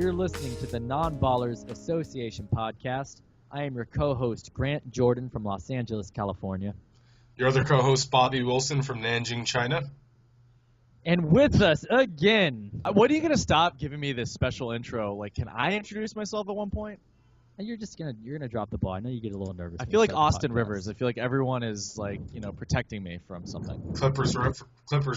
You're listening to the Non-Ballers Association podcast. I am your co-host, Grant Jordan from Los Angeles, California. Your other co-host, Bobby Wilson from Nanjing, China. And with us again. What are you going to stop giving me this special intro? Like, can I introduce myself at one point? You're gonna drop the ball. I know you get a little nervous. I feel like Austin Rivers. I feel like everyone is like, protecting me from something. Clippers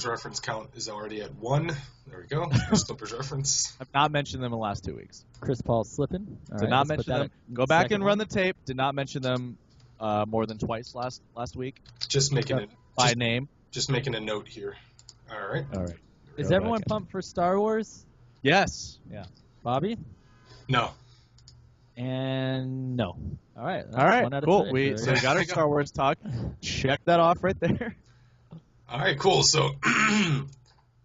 reference count is already at 1. There we go. Clippers reference. I've not mentioned them in the last 2 weeks. Chris Paul's slipping. Did not mention them. Go back and run the tape. Did not mention them more than twice last week. Just making it by name. Just making a note here. All right. Is everyone pumped for Star Wars? Yes. Yeah. Bobby? No. And no. All right. Cool. We got our Star Wars talk. Check that off right there. All right. Cool. So, gonna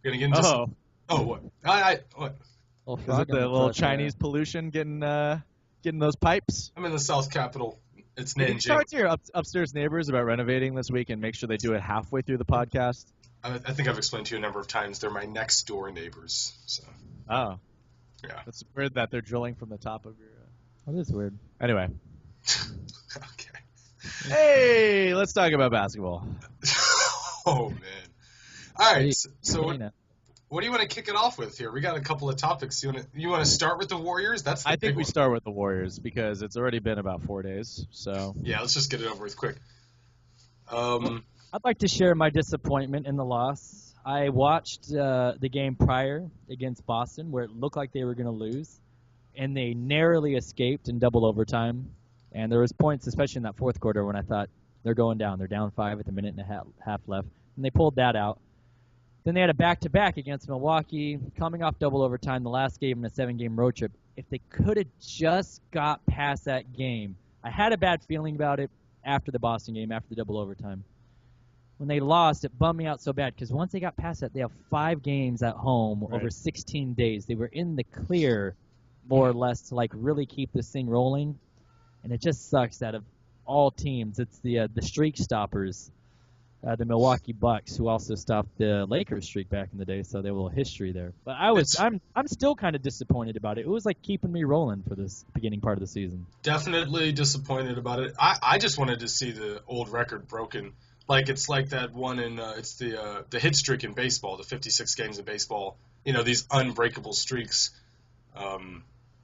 get into. What? What? Is it the little Chinese pollution getting those pipes? I'm in the South Capital. It's Nanjing. Did you talk to your upstairs neighbors about renovating this week and make sure they do it halfway through the podcast? I think I've explained to you a number of times. They're my next door neighbors. So. Oh. Yeah. It's weird that they're drilling from the top of your. That is weird. Anyway. Okay. Hey, let's talk about basketball. Oh, man. All right. So what do you want to kick it off with here? We got a couple of topics. You want to start with the Warriors? I think we start with the Warriors because it's already been about 4 days. So yeah, let's just get it over with quick. I'd like to share my disappointment in the loss. I watched the game prior against Boston where it looked like they were going to lose. And they narrowly escaped in double overtime. And there was points, especially in that fourth quarter, when I thought they're going down. They're down 5 with a minute and a half left. And they pulled that out. Then they had a back-to-back against Milwaukee, coming off double overtime, the last game in a 7-game road trip. If they could have just got past that game. I had a bad feeling about it after the Boston game, after the double overtime. When they lost, it bummed me out so bad because once they got past that, they have 5 games at home over 16 days. They were in the clear more or less to really keep this thing rolling, and it just sucks that of all teams, it's the streak stoppers, the Milwaukee Bucks, who also stopped the Lakers streak back in the day, so they have a little history there. But I'm still kind of disappointed about it. It was like keeping me rolling for this beginning part of the season. Definitely disappointed about it. I just wanted to see the old record broken. Like it's like that one in it's the hit streak in baseball, the 56 games of baseball. These unbreakable streaks.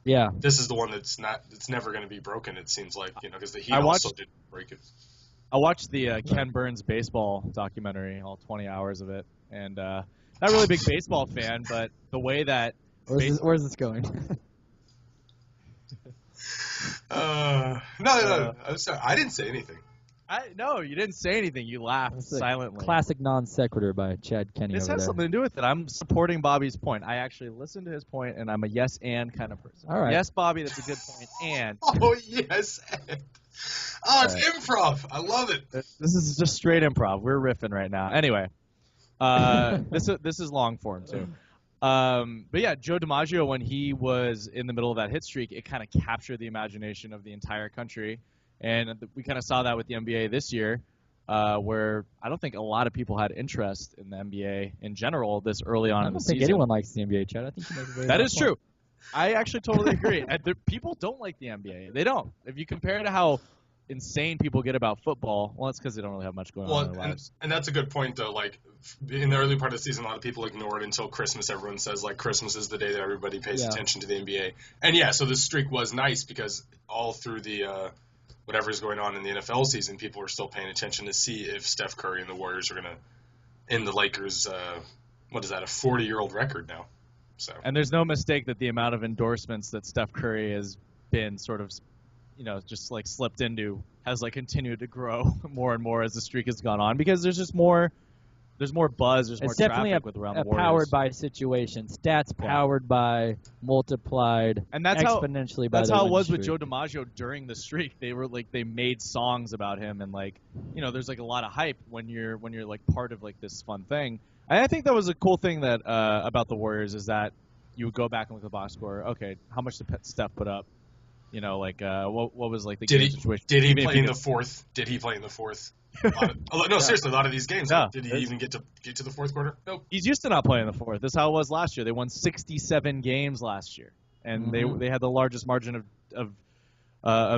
Yeah. This is the one it's never going to be broken, it seems like, because the Heat also didn't break it. I watched the Ken Burns baseball documentary, all 20 hours of it, and not really a big baseball fan, but the way that... Where's this going? No, I'm sorry. I didn't say anything. No, you didn't say anything. You laughed silently. Classic non sequitur by Chad Kenny. This has something to do with it. I'm supporting Bobby's point. I actually listened to his point, and I'm a yes and kind of person. All right. Yes, Bobby, that's a good point. And oh yes, and. Oh, it's improv. I love it. This is just straight improv. We're riffing right now. Anyway, this is long form too. But yeah, Joe DiMaggio, when he was in the middle of that hit streak, it kind of captured the imagination of the entire country. And we kind of saw that with the NBA this year, where I don't think a lot of people had interest in the NBA in general this early on in the season. I don't think anyone likes the NBA, Chad. I think you make a very that is point. true. I actually totally agree. People don't like the NBA. They don't. If you compare to how insane people get about football, well, it's because they don't really have much going on in their lives. And that's a good point, though. Like, in the early part of the season, a lot of people ignore it until Christmas. Everyone says, Christmas is the day that everybody pays attention to the NBA. And, yeah, so this streak was nice because all through the whatever's going on in the NFL season, people are still paying attention to see if Steph Curry and the Warriors are going to end the Lakers, a 40-year-old record now. So. And there's no mistake that the amount of endorsements that Steph Curry has been sort of, just slipped into has continued to grow more and more as the streak has gone on because there's just more buzz, there's more traffic with around the Warriors. Powered by situation, stats powered by, multiplied, and that's exponentially by. That's how it was with Joe DiMaggio during the streak. They were they made songs about him and there's a lot of hype when you're part of this fun thing. And I think that was a cool thing that about the Warriors is that you would go back and look at the box score. Okay, how much did Steph put up? What was the game situation? Did he play in the fourth? Did he play in the fourth? Seriously, a lot of these games. Yeah. Did he even get to the fourth quarter? Nope. He's used to not playing in the fourth. That's how it was last year. They won 67 games last year. and they had the largest margin of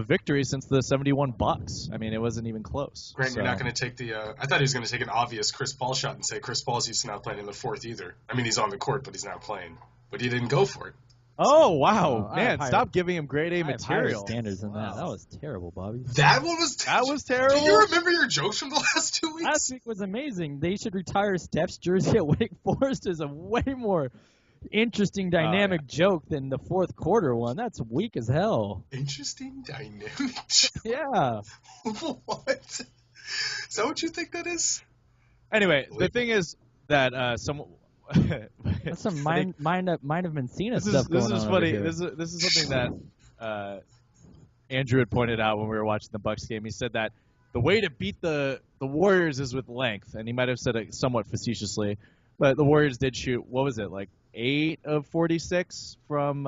victory since the 71 Bucks. I mean, it wasn't even close. Grant, you're not going to take the. I thought he was going to take an obvious Chris Paul shot and say Chris Paul's used to not playing in the fourth either. I mean, he's on the court, but he's not playing. But he didn't go for it. Oh wow, man! Stop giving him grade A material. Higher standards than that. That was terrible, Bobby. That one was. That was terrible. Do you remember your jokes from the last 2 weeks? Last week was amazing. They should retire Steph's jersey at Wake Forest as a way more interesting, dynamic joke than the fourth quarter one. That's weak as hell. Interesting, dynamic joke? Yeah. What? Is that what you think that is? Anyway, the thing is that some. That's some mind of Mencina stuff going on. This is funny. This is something that Andrew had pointed out when we were watching the Bucks game. He said that the way to beat the Warriors is with length, and he might have said it somewhat facetiously, but the Warriors did shoot, what was it, like 8 of 46 from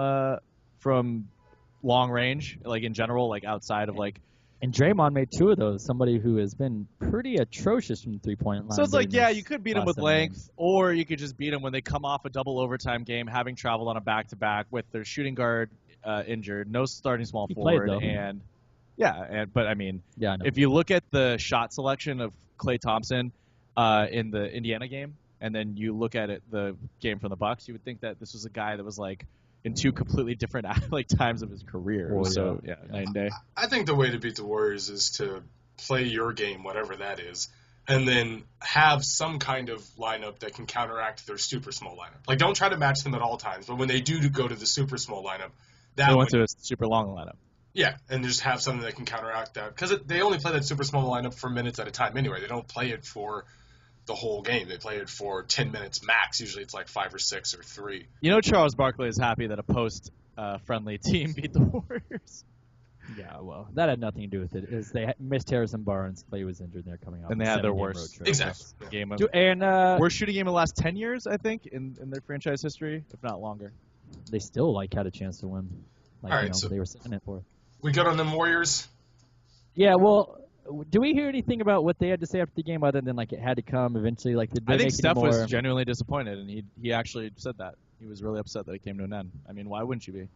long range, like in general, like outside of like. And Draymond made 2 of those, somebody who has been pretty atrocious from the three-point line. So it's like, yeah, you could beat them with length, or you could just beat them when they come off a double overtime game, having traveled on a back-to-back with their shooting guard injured, no starting small forward, but I mean, if you look at the shot selection of Klay Thompson in the Indiana game, and then you look at the game from the Bucks, you would think that this was a guy that was like in 2 completely different times of his career. Night and day. I think the way to beat the Warriors is to play your game, whatever that is, and then have some kind of lineup that can counteract their super small lineup. Like, don't try to match them at all times, but when they do go to the super small lineup, they went to a super long lineup. Yeah, and just have something that can counteract that. Because they only play that super small lineup for minutes at a time anyway. They don't play it for the whole game. They play it for 10 minutes max. Usually it's like 5 or 6 or 3. You know, Charles Barkley is happy that a post-friendly team beat the Warriors. Yeah, well, that had nothing to do with it. Is they missed Harrison Barnes, Clay was injured, and they're coming out. And they had their worst game of worst shooting game in the last 10 years, I think, in their franchise history, if not longer. They still had a chance to win. All right, so they were sitting it for. We good on them Warriors? Yeah, well. Do we hear anything about what they had to say after the game other than, like, it had to come eventually? Like, did they I think make Steph more... was genuinely disappointed, and he actually said that. He was really upset that it came to an end. I mean, why wouldn't you be?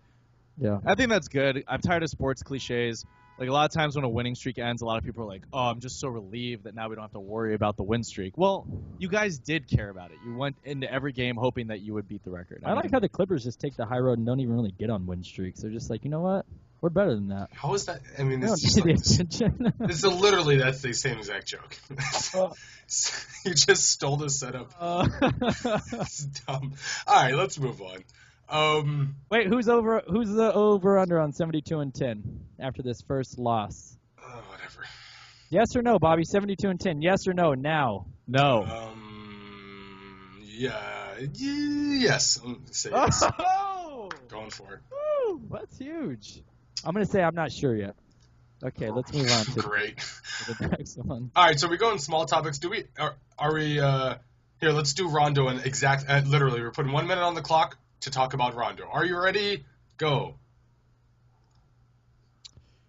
Yeah. I think that's good. I'm tired of sports cliches. Like, a lot of times when a winning streak ends, a lot of people are like, oh, I'm just so relieved that now we don't have to worry about the win streak. Well, you guys did care about it. You went into every game hoping that you would beat the record. I like how the Clippers just take the high road and don't even really get on win streaks. They're just like, you know what? We're better than that. How is that? I mean, it's literally that's the same exact joke. You just stole the setup. It's dumb. All right, let's move on. Wait, who's the over/under on 72-10 after this first loss? Whatever. Yes or no, Bobby? 72-10. Yes or no? Now. No. Yes. Say yes. Oh! Going for it. Woo, that's huge. I'm going to say I'm not sure yet. Okay, let's move on to the next one. All right, so we go in small topics. Are we here, let's do Rondo and literally, we're putting 1 minute on the clock to talk about Rondo. Are you ready? Go.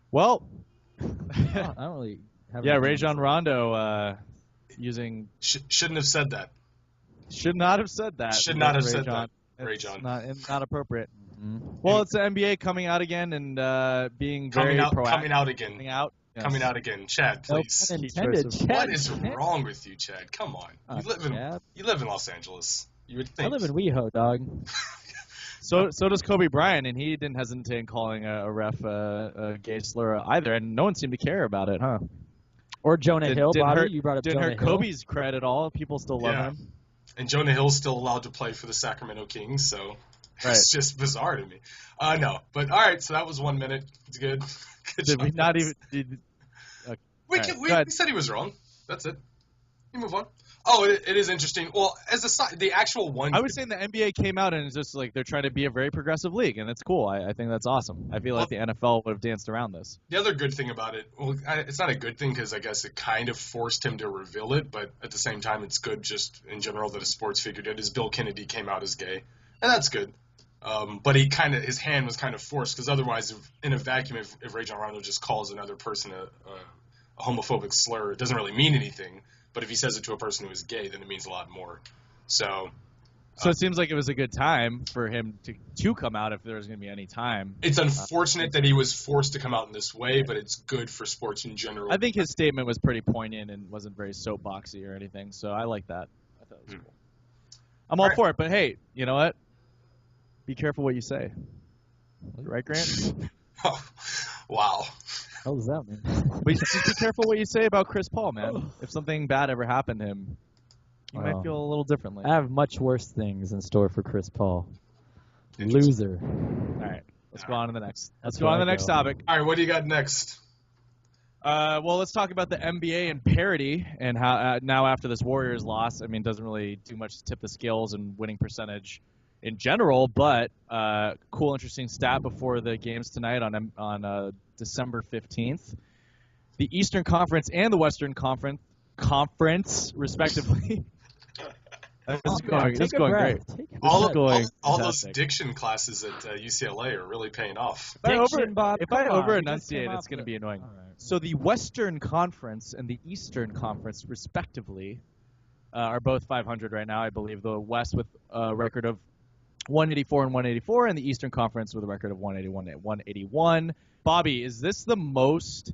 Well, I don't really have Rajon Rondo using... Shouldn't have said that. Should not have said that. Should not have said that, Rajon. Not appropriate. Mm-hmm. Well, it's the NBA coming out again and being very proactive. Coming out again. Yes. Coming out again. Chad, please. What is wrong with you, Chad? Come on. You live in Los Angeles. You would think. I live in WeHo, dog. So does Kobe Bryant, and he didn't hesitate in calling a ref a gay slur either, and no one seemed to care about it, huh? Or Jonah Hill, Bobby. You brought up Jonah Hill. Didn't hurt Kobe's cred at all. People still love him. And Jonah Hill's still allowed to play for the Sacramento Kings, so... Right. It's just bizarre to me. No, but all right. So that was 1 minute. It's good. Did we not even? We said he was wrong. That's it. You move on. Oh, it is interesting. Well, as the actual one. I was saying the NBA came out and it's just like they're trying to be a very progressive league, and that's cool. I think that's awesome. I feel like the NFL would have danced around this. The other good thing about it, well, it's not a good thing because I guess it kind of forced him to reveal it, but at the same time, it's good just in general that a sports figure did. Is Bill Kennedy came out as gay, and that's good. But his hand was kind of forced because otherwise, in a vacuum, if Rajon Rondo just calls another person a homophobic slur, it doesn't really mean anything. But if he says it to a person who is gay, then it means a lot more. So So it seems like it was a good time for him to come out if there was going to be any time. It's unfortunate that he was forced to come out in this way, but it's good for sports in general. I think his statement was pretty poignant and wasn't very soapboxy or anything, so I like that. I thought it was cool. I'm all for it, but hey, you know what? Be careful what you say. Right, Grant? Oh, wow. How does that mean? But just be careful what you say about Chris Paul, man. If something bad ever happened to him, you might feel a little differently. I have much worse things in store for Chris Paul. Loser. All right, let's go on to the next. Let's go on to the next topic. All right, what do you got next? Well, let's talk about the NBA and parity and how now after this Warriors loss, I mean, it doesn't really do much to tip the scales and winning percentage in general, but cool, interesting stat before the games tonight on December 15th. The Eastern Conference and the Western Conference respectively. This is going great. All those diction classes at UCLA are really paying off. If I over-enunciate, it's going to be annoying. Right. So the Western Conference and the Eastern Conference, respectively, are both 500 right now. I believe the West with a record of 184 and 184, and the Eastern Conference with a record of 181 and 181. Bobby, is this the most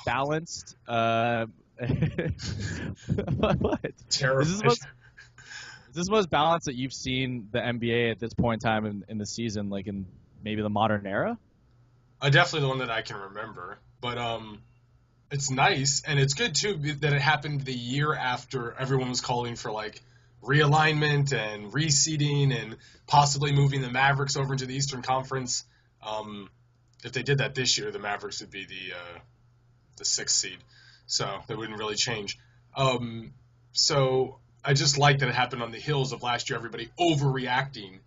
balanced? What? Terrible. Is this the most balanced that you've seen the NBA at this point in time in the season, like in maybe the modern era? Definitely the one that I can remember. But it's nice, and it's good, too, that it happened the year after everyone was calling for, like, realignment and reseeding and possibly moving the Mavericks over into the Eastern Conference. If they did that this year, the Mavericks would be the 6th seed. So that wouldn't really change. So I just like that it happened on the heels of last year, everybody overreacting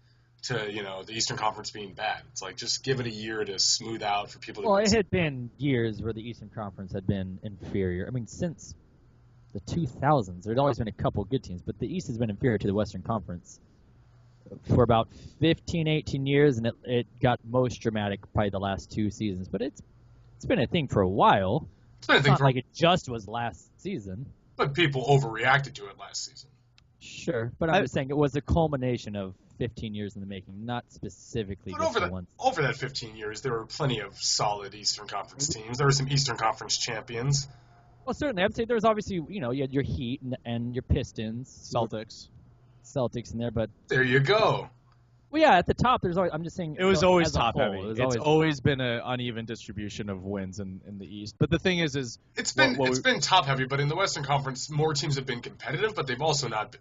to, the Eastern Conference being bad. It's like, just give it a year to smooth out for people to... Well, it had been years where the Eastern Conference had been inferior. I mean, since the 2000s, there had always been a couple good teams, but the East has been inferior to the Western Conference for about 15, 18 years, and it got most dramatic probably the last 2 seasons. But it's been a thing for a while. It's not like it just was last season. But people overreacted to it last season. Sure, but I'm just saying it was a culmination of 15 years in the making, not specifically just once. Over that 15 years, there were plenty of solid Eastern Conference teams. There were some Eastern Conference champions. Well, certainly. I'd say there was obviously, you had your Heat and your Pistons. Celtics in there, but... There you go. Well, yeah, at the top, there's always... I'm just saying... It was always top-heavy. It's always been an uneven distribution of wins in the East. But the thing is... It's been top-heavy, but in the Western Conference, more teams have been competitive, but they've also not...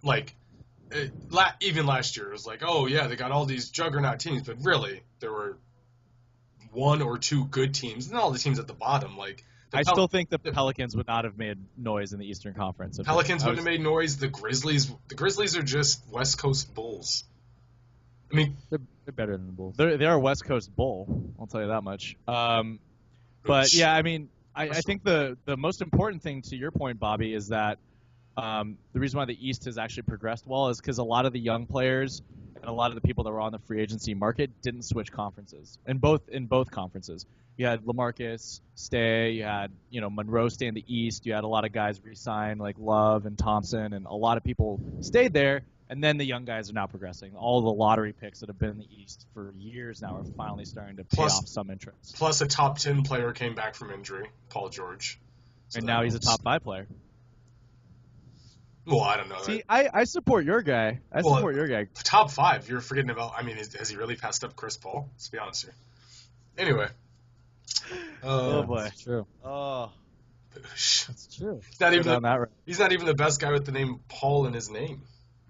even last year, it was like, oh, yeah, they got all these juggernaut teams, but really, there were 1 or 2 good teams, and all the teams at the bottom, I still think the Pelicans would not have made noise in the Eastern Conference. Pelicans wouldn't have made noise. The Grizzlies are just West Coast Bulls. I mean, they're better than the Bulls. They're a West Coast Bull. I'll tell you that much. But yeah, I mean, I think the most important thing to your point, Bobby, is that the reason why the East has actually progressed well is because a lot of the young players and a lot of the people that were on the free agency market didn't switch conferences. In both conferences, you had LaMarcus stay, you had Monroe stay in the East, you had a lot of guys resign like Love and Thompson, and a lot of people stayed there. And then the young guys are now progressing. All the lottery picks that have been in the East for years now are finally starting to pay off some interest. Plus, a top 10 player came back from injury, Paul George. So and now he's a top 5 player. Well, I don't know. See, I support your guy. Support your guy. Top 5, you're forgetting about. I mean, has he really passed up Chris Paul? Let's be honest here. Anyway. Oh boy. That's true. Oh. That's true. He's not even the best guy with the name Paul in his name.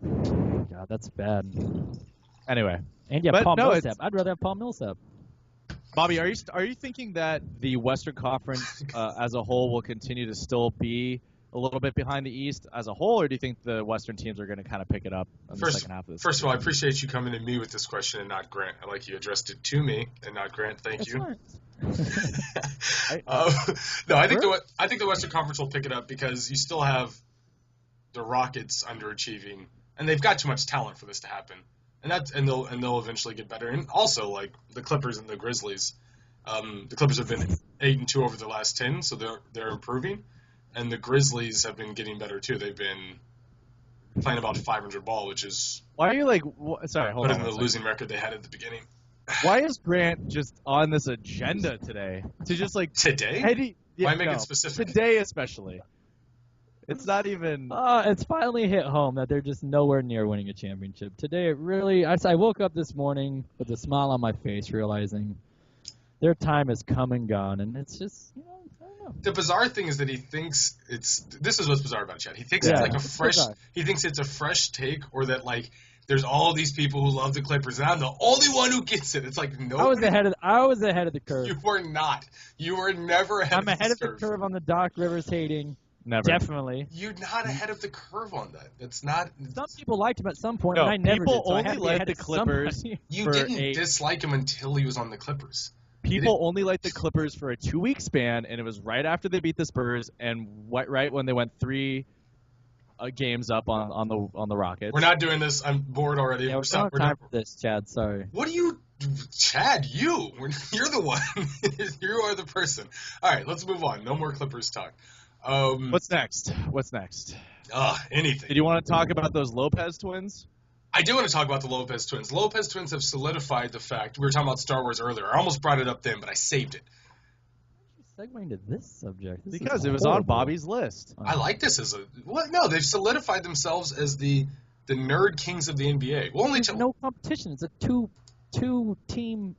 God, that's bad. Anyway. And yeah, Paul Millsap. I'd rather have Paul Millsap. Bobby, are you thinking that the Western Conference as a whole will continue to still be a little bit behind the East as a whole, or do you think the Western teams are going to kind of pick it up in the second half of this? First of all, I appreciate you coming to me with this question and not Grant. I like you addressed it to me and not Grant. Thank you. No, I think the Western Conference will pick it up because you still have the Rockets underachieving, and they've got too much talent for this to happen. And they'll eventually get better. And also, like the Clippers and the Grizzlies, the Clippers have been 8-2 over the last 10, so they're improving. And the Grizzlies have been getting better too. They've been playing about 500 ball, which is Why are you like? Sorry, hold better on. than the losing record they had at the beginning. Why is Grant just on this agenda today? To just like Today? Why make it specific? Today especially. It's not even. It's finally hit home that they're just nowhere near winning a championship. Today, it really. I woke up this morning with a smile on my face, realizing their time has come and gone, and it's just, I don't know. The bizarre thing is that he thinks this is what's bizarre about Chad. He thinks it's like a fresh. He thinks it's a fresh take, or that like there's all these people who love the Clippers, and I'm the only one who gets it. It's like no. I was ahead of the curve. You were not. You were never ahead. I'm ahead of the curve on the Doc Rivers hating. Never. Definitely. You're not ahead of the curve on that. That's not. Some people liked him at some point, No, and I never people did. So only I had to liked ahead the of Clippers. somebody. You didn't dislike him until he was on the Clippers. People only liked the Clippers for a 2-week span, and it was right after they beat the Spurs, and right when they went 3 games up on the Rockets. We're not doing this. I'm bored already. Yeah, we're not time for this, Chad. Sorry. What do you, Chad? You're the one. You are the person. All right, let's move on. No more Clippers talk. What's next? Anything. Did you want to talk about those Lopez twins? I do want to talk about the Lopez twins. The Lopez twins have solidified the fact. We were talking about Star Wars earlier. I almost brought it up then, but I saved it. Segueing to this subject. Because it was on Bobby's list. I like this as no, they've solidified themselves as the nerd kings of the NBA. Well, There's no competition. It's a two team.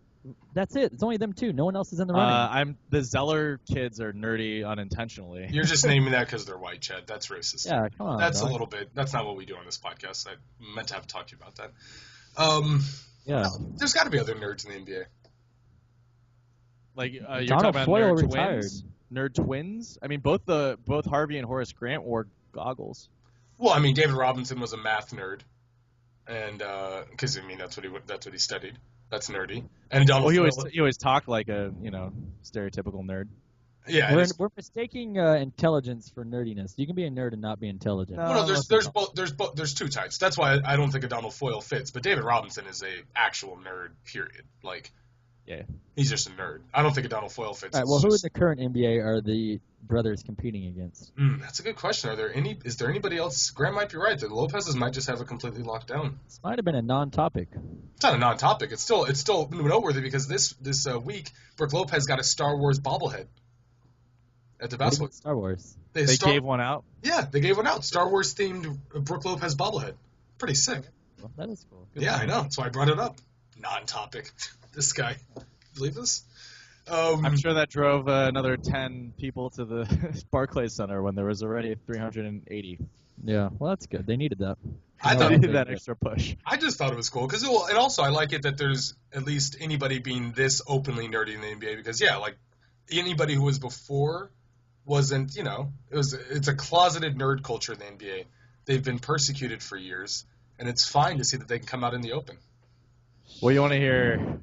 That's it. It's only them two. No one else is in the running. The Zeller kids are nerdy unintentionally. You're just naming that because they're white, Chad. That's racist. Yeah, come on. That's dog. a little bit. That's not what we do on this podcast. I meant to have talked to you about that. Yeah. There's got to be other nerds in the NBA. Like you're Donald talking about Foyle nerd retired. twins? Nerd twins? I mean, both Harvey and Horace Grant wore goggles. Well, I mean, David Robinson was a math nerd, and because I mean that's what he studied. That's nerdy. And Donald. Well, he always talked like a stereotypical nerd. Yeah, we're mistaking intelligence for nerdiness. You can be a nerd and not be intelligent. No, there's two types. That's why I don't think a Donald Foyle fits. But David Robinson is a actual nerd. Period. Like, yeah, he's just a nerd. I don't think a Donald Foyle fits. All right. Well, who in the current NBA are the brothers competing against? That's a good question. Is there anybody else? Grant might be right. The Lopez's might just have it completely locked down. This might have been a non-topic. It's not a non-topic. It's still noteworthy because this week Brooke Lopez got a Star Wars bobblehead at the basketball. Star Wars. They gave one out? Yeah, they gave one out. Star Wars themed Brooke Lopez bobblehead. Pretty sick. Well, that is cool. Good I know. That's why I brought it up. Non-topic. This guy. Believe this? I'm sure that drove another 10 people to the Barclays Center when there was already 380. Yeah, well, that's good. They needed that. I thought they needed that extra push. I just thought it was cool because, and also I like it that there's at least anybody being this openly nerdy in the NBA because, like anybody who was before wasn't, it's a closeted nerd culture in the NBA. They've been persecuted for years, and it's fine to see that they can come out in the open. Well, you want to hear?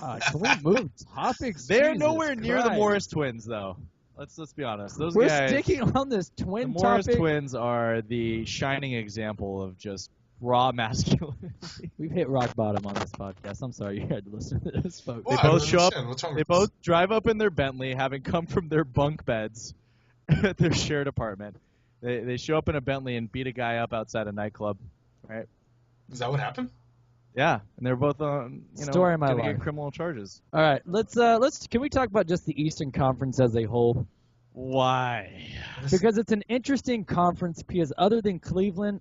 Can we move topics? They're Jesus nowhere near Christ. the Morris twins, though. Let's be honest. Those We're guys, sticking on this twin the Morris topic. twins are the shining example of just raw masculinity. We've hit rock bottom on this podcast. I'm sorry you had to listen to this, folks. They both show up. They both drive up in their Bentley, having come from their bunk beds at their shared apartment. They show up in a Bentley and beat a guy up outside a nightclub, right? Is that what happened? Yeah, and they're both on, Story of my life. get criminal charges. All right, let's can we talk about just the Eastern Conference as a whole? Why? Because it's an interesting conference because other than Cleveland,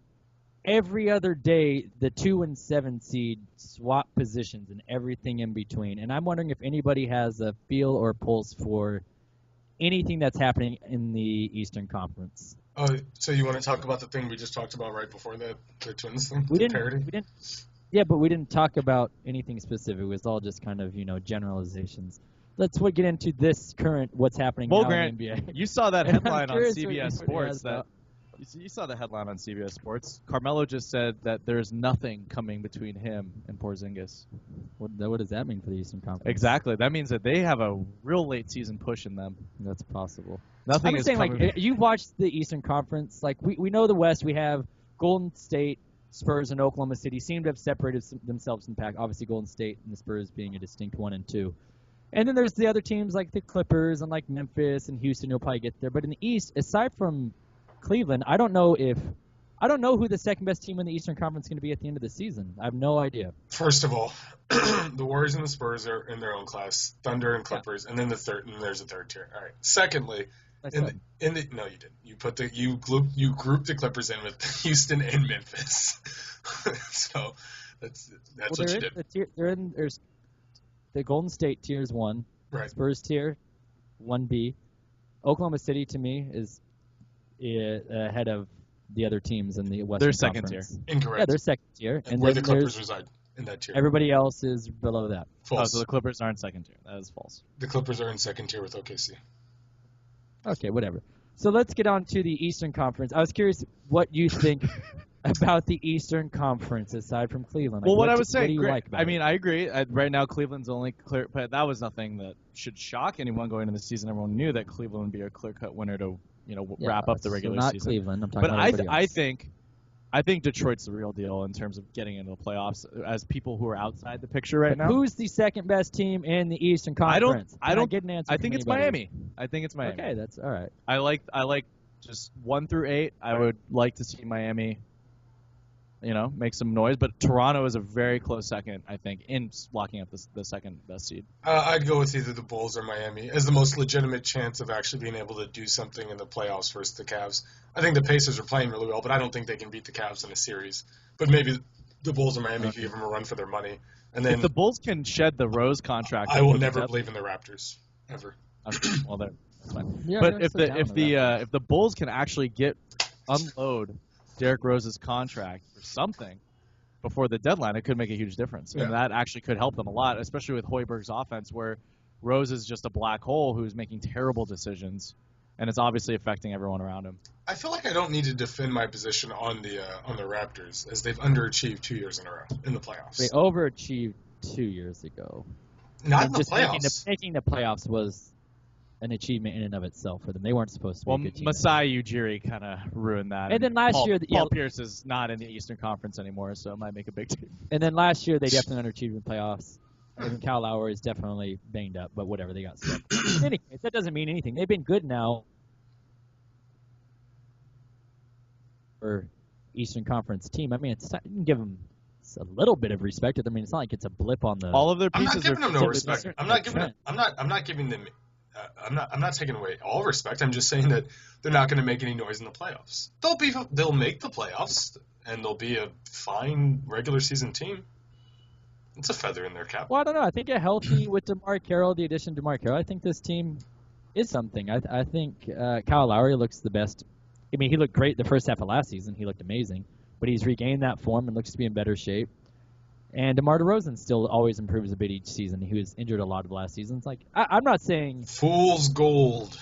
every other day the 2 and 7 seed swap positions and everything in between. And I'm wondering if anybody has a feel or pulse for anything that's happening in the Eastern Conference. Oh, so you want to talk about the thing we just talked about right before the Twins thing? We parody? didn't. Yeah, but we didn't talk about anything specific. It was all just kind of, generalizations. Let's get into this current what's happening now Grant, in the NBA. You saw that headline on curious CBS Sports that you saw the headline on CBS Sports. Carmelo just said that there's nothing coming between him and Porzingis. What does that mean for the Eastern Conference? Exactly. That means that they have a real late season push in them. That's possible. Nothing I'm is saying, coming. you watched the Eastern Conference. Like, we know the West. We have Golden State, Spurs, and Oklahoma City seem to have separated themselves from the pack. Obviously, Golden State and the Spurs being a distinct 1 and 2. And then there's the other teams like the Clippers and like Memphis and Houston. You'll probably get there. But in the East, aside from Cleveland, I don't know if I don't know who the second best team in the Eastern Conference is going to be at the end of the season. I have no idea. First of all, the Warriors and the Spurs are in their own class. Thunder and Clippers, and then there's a third tier. All right. Secondly, no, you didn't. You grouped the Clippers in with Houston and Memphis. So that's what you did. There's the Golden State tier is 1. Right. Spurs tier 1B. Oklahoma City to me is ahead of the other teams in the Western They're second Conference. tier. Incorrect. Yeah, they're second tier. And where the Clippers reside in that tier. Everybody else is below that. False. Oh, so the Clippers aren't second tier. That is false. The Clippers are in second tier with OKC. Okay, whatever. So let's get on to the Eastern Conference. I was curious what you think about the Eastern Conference aside from Cleveland. Well, what I was saying, what do you like about I agree. Right now, Cleveland's only clear, but that was nothing that should shock anyone going into the season. Everyone knew that Cleveland would be a clear-cut winner to wrap up the regular not season. Cleveland. I'm talking about everybody else. I think Detroit's the real deal in terms of getting into the playoffs as people who are outside the picture right now. Who's the second best team in the Eastern Conference? I don't get an answer. I think it's Miami. I think it's Miami. Okay, that's all right. I like just 1 through 8. I would like to see Miami, make some noise. But Toronto is a very close second, I think, in locking up the second best seed. I'd go with either the Bulls or Miami as the most legitimate chance of actually being able to do something in the playoffs versus the Cavs. I think the Pacers are playing really well, but I don't think they can beat the Cavs in a series. But maybe the Bulls or Miami can give them a run for their money. And then if the Bulls can shed the Rose contract, I will never believe in the Raptors ever. Okay, well, that's fine. Yeah, but if the Bulls can actually unload Derrick Rose's contract for something before the deadline, it could make a huge difference, and that actually could help them a lot, especially with Hoiberg's offense, where Rose is just a black hole who's making terrible decisions, and it's obviously affecting everyone around him. I feel like I don't need to defend my position on the Raptors, as they've underachieved 2 years in a row in the playoffs. They overachieved 2 years ago. Not in the playoffs. Making the playoffs was an achievement in and of itself for them. They weren't supposed to be a good team. Masai Ujiri kind of ruined that. And then last year, Paul Pierce is not in the Eastern Conference anymore, so it might make a big team. And then last year, they definitely underachieved in the playoffs. And Kyle Lowry is definitely banged up, but whatever, they got stuck. In any case, that doesn't mean anything. They've been good now for Eastern Conference team. I mean, you can give them a little bit of respect. I mean, it's not like it's a blip on the. All of their pieces I'm not giving them no respect. I'm not giving them. I'm not taking away all respect. I'm just saying that they're not going to make any noise in the playoffs. They'll make the playoffs, and they'll be a fine regular season team. It's a feather in their cap. Well, I don't know. I think a healthy with DeMar Carroll, the addition of DeMar Carroll, I think this team is something. I think Kyle Lowry looks the best. I mean, he looked great the first half of last season. He looked amazing. But he's regained that form and looks to be in better shape. And DeMar DeRozan still always improves a bit each season. He was injured a lot of last season. It's like I'm not saying fool's gold.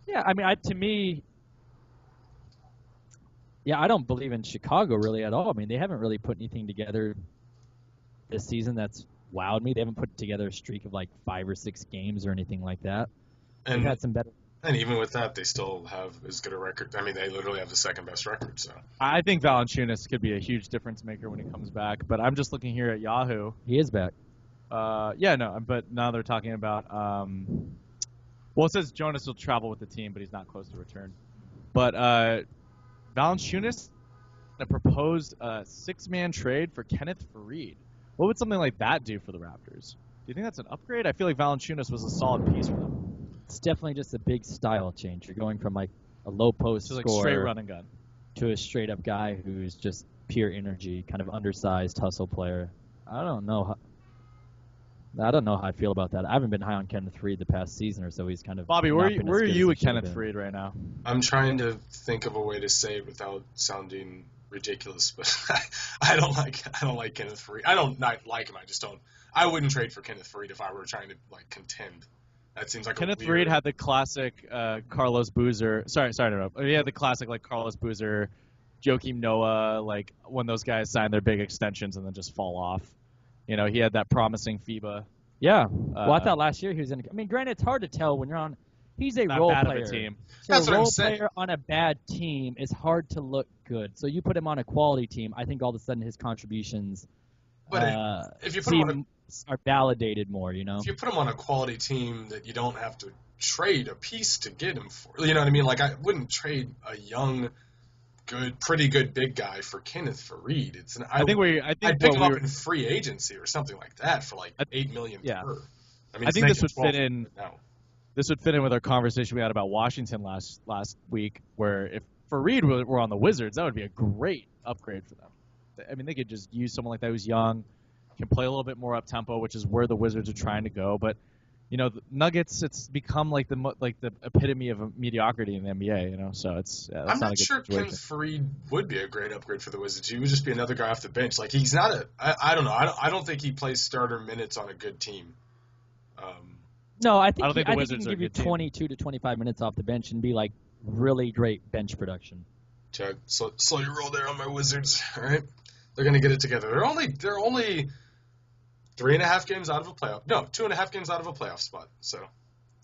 Yeah, I mean, to me, I don't believe in Chicago really at all. I mean, they haven't really put anything together this season that's wowed me. They haven't put together a streak of like 5 or 6 games or anything like that. They've had some better. And even with that, they still have as good a record. I mean, they literally have the second best record. So I think Valanciunas could be a huge difference maker when he comes back. But I'm just looking here at Yahoo. He is back. But now they're talking about. Well, it says Jonas will travel with the team, but he's not close to return. But Valanciunas, a proposed 6-man trade for Kenneth Faried. What would something like that do for the Raptors? Do you think that's an upgrade? I feel like Valanciunas was a solid piece for them. It's definitely just a big style change. You're going from like a low post like scorer straight run and gun to a straight up guy who's just pure energy, kind of undersized hustle player. I don't know how I feel about that. I haven't been high on Kenneth Faried the past season or so. He's kind of Bobby. Where are you with Kenneth Faried right now? I'm trying to think of a way to say it without sounding ridiculous, but I don't like Kenneth Faried. I don't not like him. I just don't. I wouldn't trade for Kenneth Faried if I were trying to like contend. That seems like Kenneth Faried had the classic Carlos Boozer. Sorry to interrupt. He had the classic like Carlos Boozer, Joakim Noah, like when those guys sign their big extensions and then just fall off. You know, he had that promising FIBA. Yeah. Well, I thought last year he was in. I mean, granted, it's hard to tell when you're on. He's a role player. Team. So That's a what role I'm saying. player on a bad team is hard to look good. So you put him on a quality team, I think all of a sudden his contributions. But if you put him on are validated more, you know. If you put him on a quality team that you don't have to trade a piece to get him for, you know what I mean? Like I wouldn't trade a young pretty good big guy for Kenneth Faried. I'd pick him up in free agency or something like that for like $8 million per. I mean, I think this would fit in. This would fit in with our conversation we had about Washington last week, where if Faried were on the Wizards, that would be a great upgrade for them. I mean, they could just use someone like that who's young, can play a little bit more up tempo, which is where the Wizards are trying to go. But the Nuggets, it's become like the epitome of mediocrity in the NBA. So it's I'm not sure Kenneth Faried would be a great upgrade for the Wizards. He would just be another guy off the bench. Like he's not I don't know. I don't think he plays starter minutes on a good team. No, I think he can give you 22 to 25 minutes off the bench and be like really great bench production. Chad, slow your roll there on my Wizards. All right, they're gonna get it together. They're only 3.5 games out of a playoff. No, 2.5 games out of a playoff spot. So.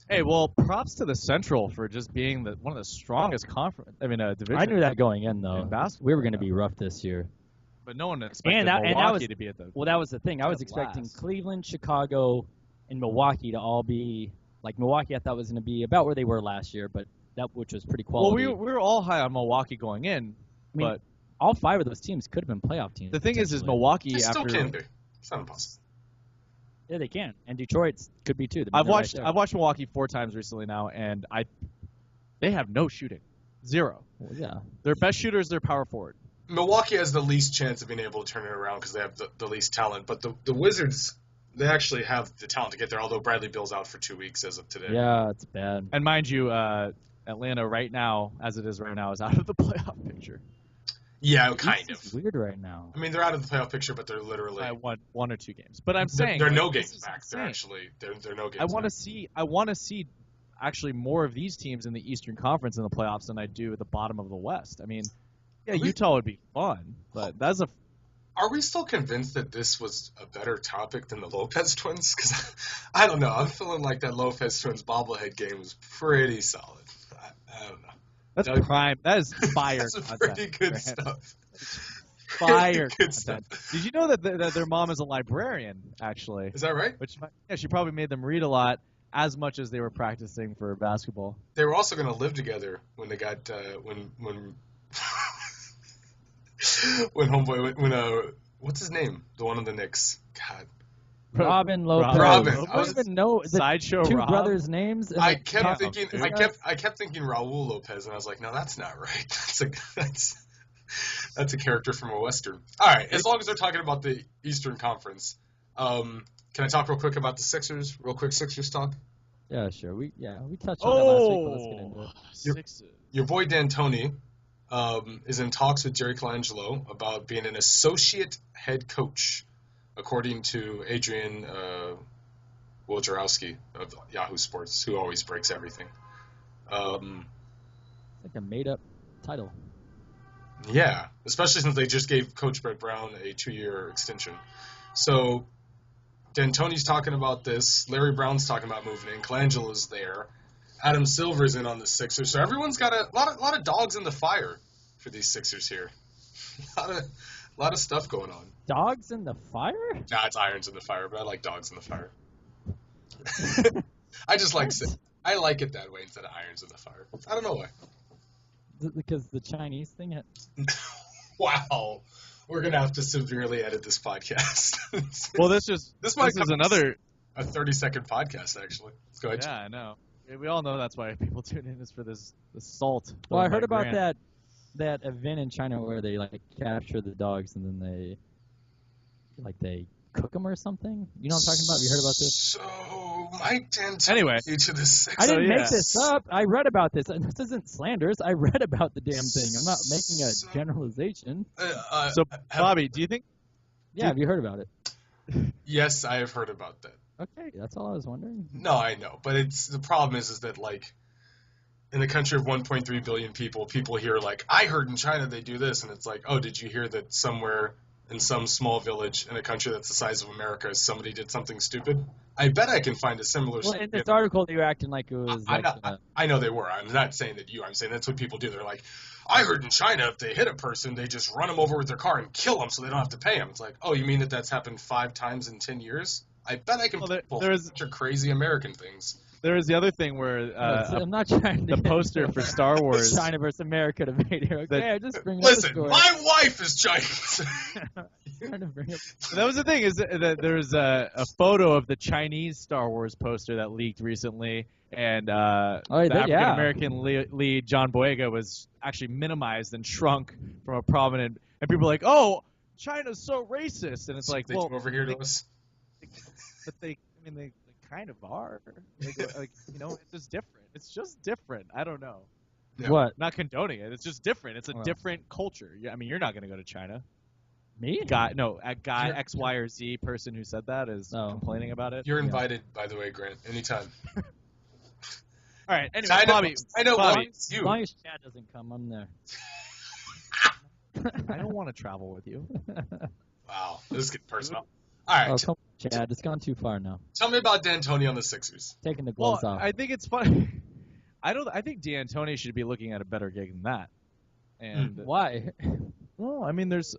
Hey, well, props to the Central for just being one of the strongest division. I knew that going in though. We were going to be rough this year. But no one expected Milwaukee to be at the. Well, that was the thing. I was expecting Cleveland, Chicago, and Milwaukee to all be like Milwaukee. I thought was going to be about where they were last year, but which was pretty quality. Well, we were all high on Milwaukee going in, but all 5 of those teams could have been playoff teams. The thing is Milwaukee they still can be. It's not impossible. Yeah, they can, and Detroit could be too. I've watched Milwaukee 4 times recently now, and they have no shooting, 0. Well, yeah, their best shooter is their power forward. Milwaukee has the least chance of being able to turn it around because they have the least talent, but the Wizards. They actually have the talent to get there, although Bradley Beal's out for 2 weeks as of today. Yeah, it's bad. And mind you, Atlanta right now, as it is right now, is out of the playoff picture. Yeah, kind of. It's weird right now. I mean, they're out of the playoff picture, but they're literally one or 2 games. But I'm saying they're no games back. They're actually they're no games. I want to see actually more of these teams in the Eastern Conference in the playoffs than I do at the bottom of the West. I mean, Utah would be fun, but that's a. Are we still convinced that this was a better topic than the Lopez twins? Because I don't know. I'm feeling like that Lopez twins bobblehead game was pretty solid. I don't know. That's prime. That is fire. That's pretty good stuff. Fire good stuff. Did you know that their mom is a librarian? Actually, is that right? She probably made them read a lot as much as they were practicing for basketball. They were also going to live together when they got when what's his name? The one on the Knicks. God. Robin Lopez. Robin. I don't even know the Sideshow 2 Rob. brothers' names. I kept thinking Raul Lopez, and I was like, no, that's not right. That's a character from a Western. All right, as long as they're talking about the Eastern Conference, can I talk real quick about the Sixers? Real quick Sixers talk? Yeah, sure. We touched on that last week, but let's get into it. Sixers. Your boy D'Antoni is in talks with Jerry Colangelo about being an associate head coach, according to Adrian Wojnarowski of Yahoo Sports, who always breaks everything. It's like a made-up title. Yeah, especially since they just gave Coach Brett Brown a 2-year extension. So D'Antoni's talking about this. Larry Brown's talking about moving in. Colangelo's there. Adam Silver's in on the Sixers. So everyone's got a lot of dogs in the fire for these Sixers here. A lot of stuff going on. Dogs in the fire? Nah, it's irons in the fire, but I like dogs in the fire. I like it that way instead of irons in the fire. I don't know why. Because the Chinese thing? Wow. We're going to have to severely edit this podcast. Well, this is another... A 30-second podcast, actually. Let's go ahead. Yeah, I know. We all know that's why people tune in, is for the salt. Well, I heard about that event in China where they capture the dogs and then they cook them or something. You know what I'm talking about? Have you heard about this? So Mike D'Antoni. Anyway, to the Sixers. I didn't make this up. I read about this. This isn't slanders. I read about the damn thing. I'm not making a generalization. So Bobby, do you think? Yeah, have you heard about it? Yes, I have heard about that. Okay, that's all I was wondering. No, I know, but the problem is that in a country of 1.3 billion people hear I heard in China they do this, and it's like, oh, did you hear that somewhere in some small village in a country that's the size of America somebody did something stupid? I bet I can find a similar. Well, in this article, they were acting like it was. I know they were. I'm not saying that I'm saying that's what people do. They're like, I heard in China if they hit a person, they just run them over with their car and kill them so they don't have to pay them. It's like, oh, you mean that's happened 5 times in 10 years? I bet I can pull such crazy American things. There was the other thing where I'm not trying to the poster for Star Wars. China versus America debate here. Okay, I just bring Listen, up the story. my wife is Chinese. Trying to bring up. That was the thing is that there's a photo of the Chinese Star Wars poster that leaked recently, and the African American lead John Boyega was actually minimized and shrunk from a prominent. And people are like, "Oh, China's so racist," and it's like, well, over here to us. But they kind of are. Like it's just different. It's just different. I don't know. Yeah. What? Not condoning it. It's just different. It's a different culture. I mean, you're not going to go to China. Me? A guy X, Y, or Z person who said that is complaining about it. You're invited, by the way, Grant. Anytime. All right. Anyway, Bobby. I know. Bobby, as long as Chad doesn't come, I'm there. I don't want to travel with you. Wow, this is getting personal. All right. Oh, come on, Chad. It's gone too far now. Tell me about D'Antoni on the Sixers. Taking the gloves off. I think it's funny. I think D'Antoni should be looking at a better gig than that. And why? Well, I mean, there's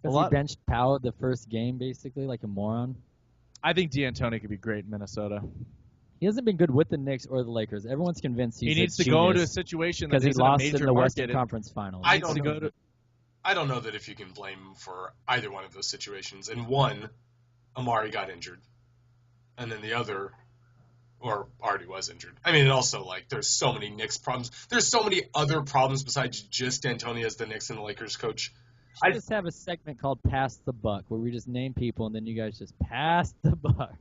Because he benched Powell the first game, basically, like a moron. I think D'Antoni could be great in Minnesota. He hasn't been good with the Knicks or the Lakers. Everyone's convinced he needs to go to a situation that he lost in the Western Conference Finals. I don't know that if you can blame him for either one of those situations. In one, Amari got injured, and then the other, or already was injured. I mean, it also, like, there's so many Knicks problems. There's so many other problems besides just D'Antoni as the Knicks and the Lakers coach. I just have a segment called Pass the Buck, where we just name people, and then you guys just pass the buck.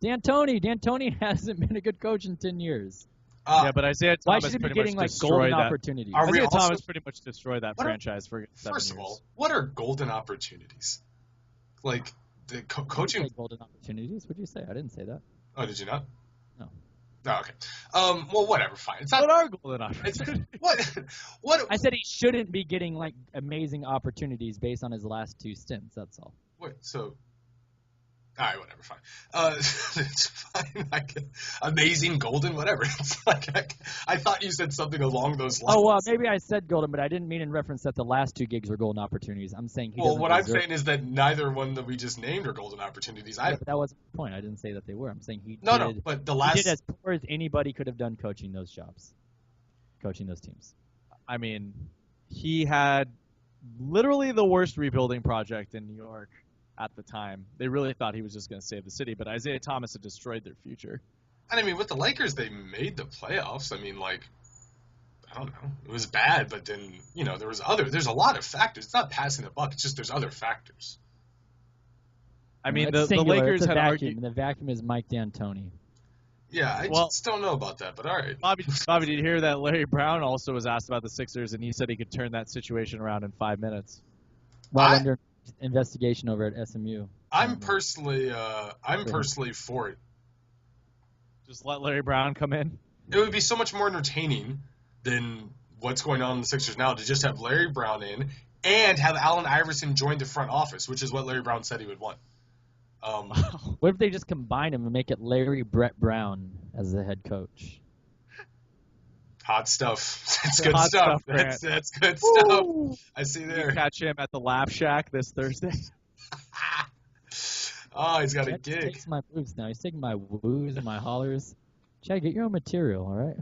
D'Antoni hasn't been a good coach in 10 years. Yeah, but Isaiah Thomas pretty much getting, like, destroyed golden that. opportunities. Isaiah Thomas pretty much destroyed that franchise for 7 years. First of all, what are golden opportunities? Like, the coaching... golden opportunities? What did you say? I didn't say that. Oh, did you not? No. Oh, okay. Well, whatever, fine. It's not, what are golden opportunities? What? I said he shouldn't be getting, like, amazing opportunities based on his last 2 stints, that's all. Wait, so... All right, whatever, fine. It's fine. Like, amazing, golden, whatever. It's like I thought you said something along those lines. Oh, well, maybe I said golden, but I didn't mean in reference that the last 2 gigs were golden opportunities. I'm saying he doesn't what I'm saying is that neither one that we just named are golden opportunities. Yeah, but that wasn't the point. I didn't say that they were. I'm saying he but the last... he did as poor as anybody could have done coaching those jobs, coaching those teams. I mean, he had literally the worst rebuilding project in New York. At the time, they really thought he was just going to save the city, but Isaiah Thomas had destroyed their future. And I mean, with the Lakers, they made the playoffs. I mean, like, I don't know, it was bad, but then there's a lot of factors. It's not passing the buck; it's just there's other factors. I mean, the Lakers had argued. The vacuum is Mike D'Antoni. Yeah, I just don't know about that, but all right. Bobby, did you hear that Larry Brown also was asked about the Sixers, and he said he could turn that situation around in 5 minutes? Under investigation over at SMU. I'm personally for it. Just let Larry Brown come in. It would be so much more entertaining than what's going on in the Sixers now to just have Larry Brown in and have Allen Iverson join the front office, which is what Larry Brown said he would want. What if they just combine them and make it Larry Brett Brown as the head coach? Hot stuff. That's good stuff. That's good stuff. I see there. You catch him at the Laugh Shack this Thursday. Oh, he's got a gig. He takes my moves now. He's taking my woos and my hollers. Chad, get your own material, all right?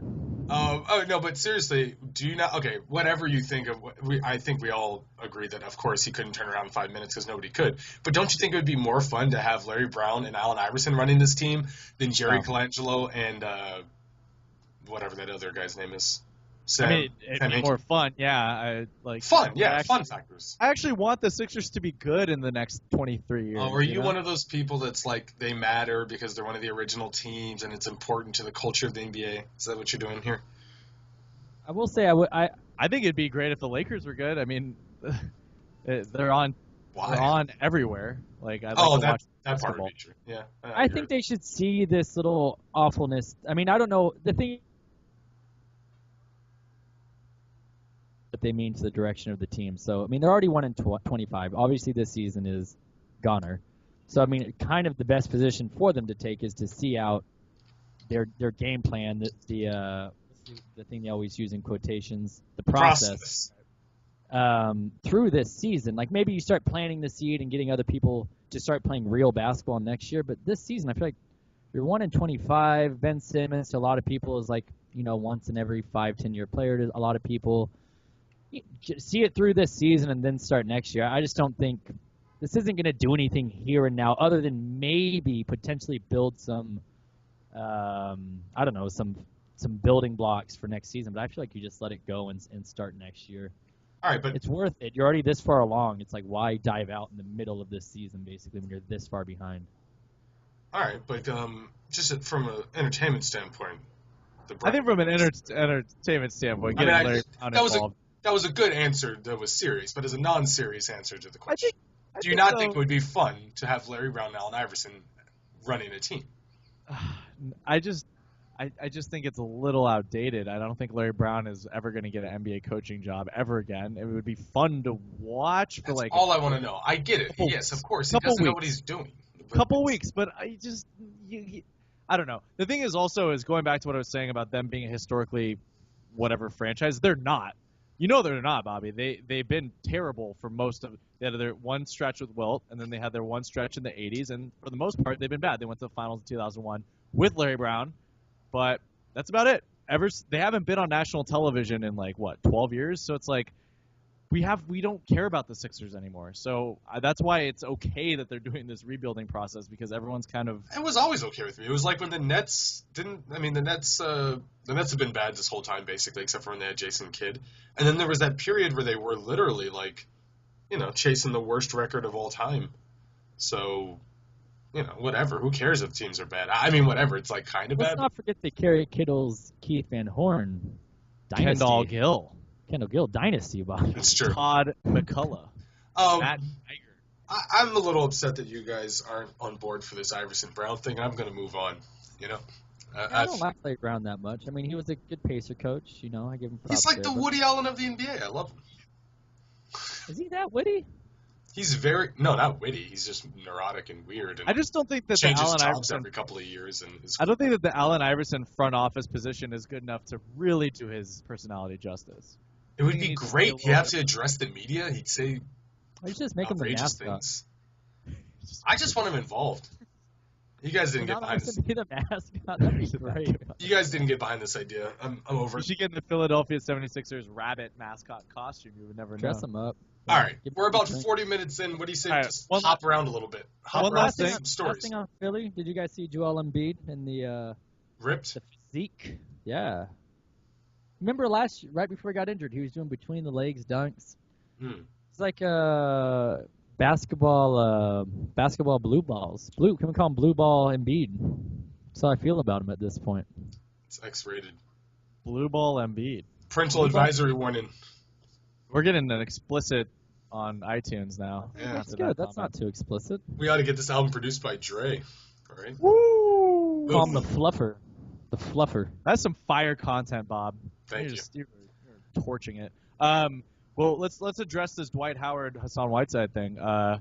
Oh no, but seriously, do you not? Okay, whatever you think of, I think we all agree that of course he couldn't turn around in 5 minutes because nobody could. But don't you think it would be more fun to have Larry Brown and Allen Iverson running this team than Jerry Colangelo and whatever that other guy's name is? Sam, I mean, it'd be more fun, yeah. Fun factors. I actually want the Sixers to be good in the next 23 years. Oh, are you one of those people that's like they matter because they're one of the original teams and it's important to the culture of the NBA? Is that what you're doing here? I will say I think it'd be great if the Lakers were good. I mean, they're on. Why? They're on everywhere. Like that part would be true. Yeah. I think they should see this little awfulness. I mean, I don't know the thing. What they mean to the direction of the team. So, I mean, they're already 1-25. Obviously, this season is goner. So, I mean, kind of the best position for them to take is to see out their game plan, the thing they always use in quotations, the process. Through this season. Like, maybe you start planting the seed and getting other people to start playing real basketball next year. But this season, I feel like You're 1-25. Ben Simmons to a lot of people is like, once in every 5-10 year player to a lot of people. See it through this season and then start next year. I just don't think this isn't going to do anything here and now other than maybe potentially build some, I don't know, some building blocks for next season. But I feel like you just let it go and start next year. All right, but it's worth it. You're already this far along. It's like, why dive out in the middle of this season, basically, when you're this far behind? All right, but just from an entertainment standpoint, I think from an entertainment standpoint, getting Larry Brown involved. That was a good answer that was serious, but as a non-serious answer to the question, do you not think it would be fun to have Larry Brown and Allen Iverson running a team? I just think it's a little outdated. I don't think Larry Brown is ever going to get an NBA coaching job ever again. It would be fun to watch for That's all I want to know. I get it. Yes, of course. He doesn't know what he's doing. Couple weeks, but I don't know. The thing is also going back to what I was saying about them being a historically whatever franchise. They're not. They're not, Bobby. They've been terrible for most of. They had their one stretch with Wilt, and then they had their one stretch in the 80s, and for the most part, they've been bad. They went to the finals in 2001 with Larry Brown, but that's about it. They haven't been on national television in 12 years. So it's like we don't care about the Sixers anymore. So that's why it's okay that they're doing this rebuilding process, because everyone's kind of. It was always okay with me. It was like when the Nets didn't. I mean, the Nets have been bad this whole time, basically, except for when they had Jason Kidd. And then there was that period where they were literally chasing the worst record of all time. So, whatever. Who cares if teams are bad? I mean, whatever. It's kind of bad. Let's not forget the Kerry Kittles, Keith Van Horn dynasty. Kendall Gill dynasty, Bob. It's true. Todd McCullough. Matt Tiger. I'm a little upset that you guys aren't on board for this Iverson Brown thing. I'm going to move on. I don't like Larry Brown that much. I mean, he was a good pacer coach. I give him props. He's like the Woody Allen of the NBA. I love him. Is he that witty? He's not witty. He's just neurotic and weird. And I just don't think that the Allen Iverson every couple of years. I don't think that the Allen Iverson front office position is good enough to really do his personality justice. It would be great. He'd have to address the media. He'd say just make him the mascot. Things. I just want him involved. You guys didn't get behind this. Be the mascot. That'd be great. You guys didn't get behind this idea. I'm over it. You should get in the Philadelphia 76ers rabbit mascot costume. You would never dress him up. All right, we're about 40 minutes in. What do you say? Right, just hop around a little bit. Last thing on Philly. Did you guys see Joel Embiid in the ripped the physique? Yeah. Remember right before he got injured, he was doing between the legs dunks. It's like basketball blue balls. Can we call him blue ball Embiid? That's how I feel about him at this point. It's X-rated. Blue ball Embiid. Parental advisory warning. We're getting an explicit on iTunes now. Yeah, that's good. That's not too explicit. We ought to get this album produced by Dre. All right. Woo! Call him the Fluffer. The Fluffer. That's some fire content, Bob. Thank you. You're torching it. Well, let's address this Dwight Howard Hassan Whiteside thing. I